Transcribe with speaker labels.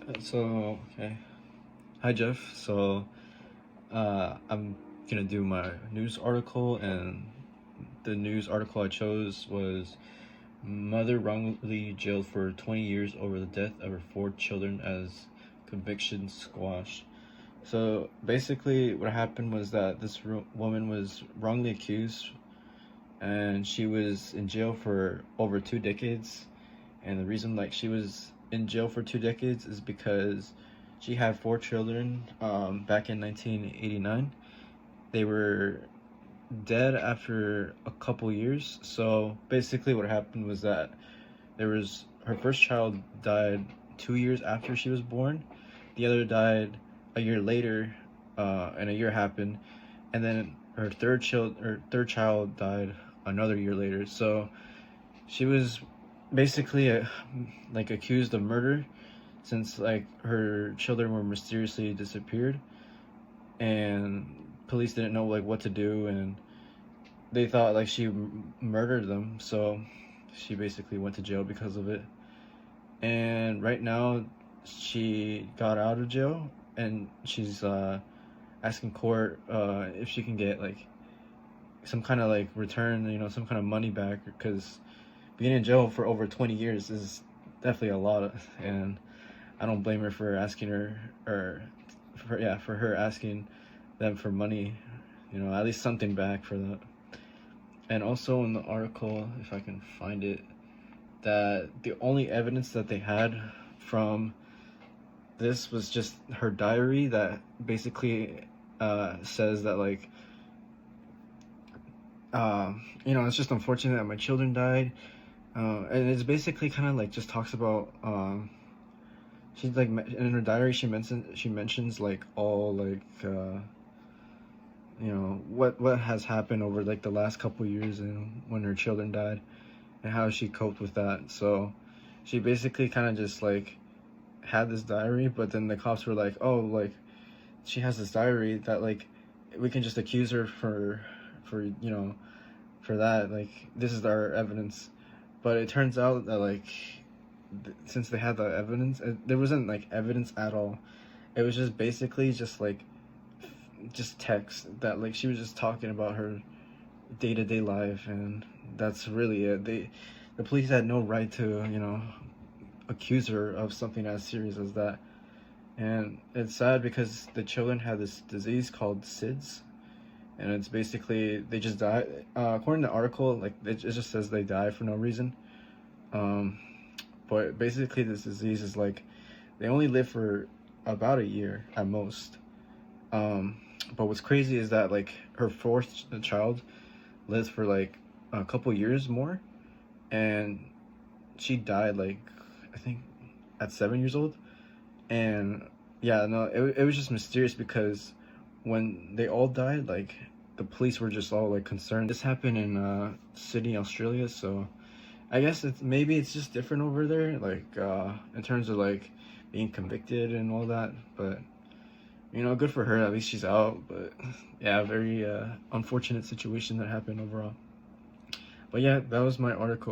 Speaker 1: Okay. Hi, Jeff. I'm gonna do my news article, and the news article I chose was Mother wrongly jailed for 20 years over the death of her four children as conviction squashed. So basically, what happened was that this woman was wrongly accused, and she was in jail for over 2 decades. And the reason she was in jail for 2 decades is because she had four children back in 1989. They were dead after a couple years. So basically, what happened was that her first child died 2 years after she was born. The other died a year later, and a year happened, and then her third child died another year later. So she was basically accused of murder, since her children were mysteriously disappeared, and police didn't know what to do, and they thought she murdered them. So she basically went to jail because of it. And right now she got out of jail, and she's asking court if she can get some kind of return, some kind of money back, because being in jail for over 20 years is definitely a lot. And I don't blame her for asking her, or for her asking them for money, at least something back for that. And also in the article, if I can find it, that the only evidence that they had from this was just her diary, that basically says that it's just unfortunate that my children died, and it's basically kind of just talks about she's in her diary she mentions all what has happened over the last couple years, and when her children died, and how she coped with that. So she basically kind of just had this diary, but then the cops were like, oh, she has this diary that we can just accuse her for for that, this is our evidence. But it turns out that since they had the evidence, there wasn't evidence at all. It was just basically just text that she was just talking about her day-to-day life, and that's really it. The police had no right to accuse her of something as serious as that. And it's sad because the children had this disease called SIDS, and it's basically they just die. According to the article, it just says they die for no reason. But basically, this disease is they only live for about a year at most. But what's crazy is that her fourth child lived for a couple years more, and she died I think at 7 years old. And yeah, no, it was just mysterious because when they all died, the police were just all concerned. This happened in Sydney, Australia, so I guess maybe it's just different over there, in terms of being convicted and all that. But good for her, at least she's out. But yeah, very unfortunate situation that happened overall. But yeah, that was my article.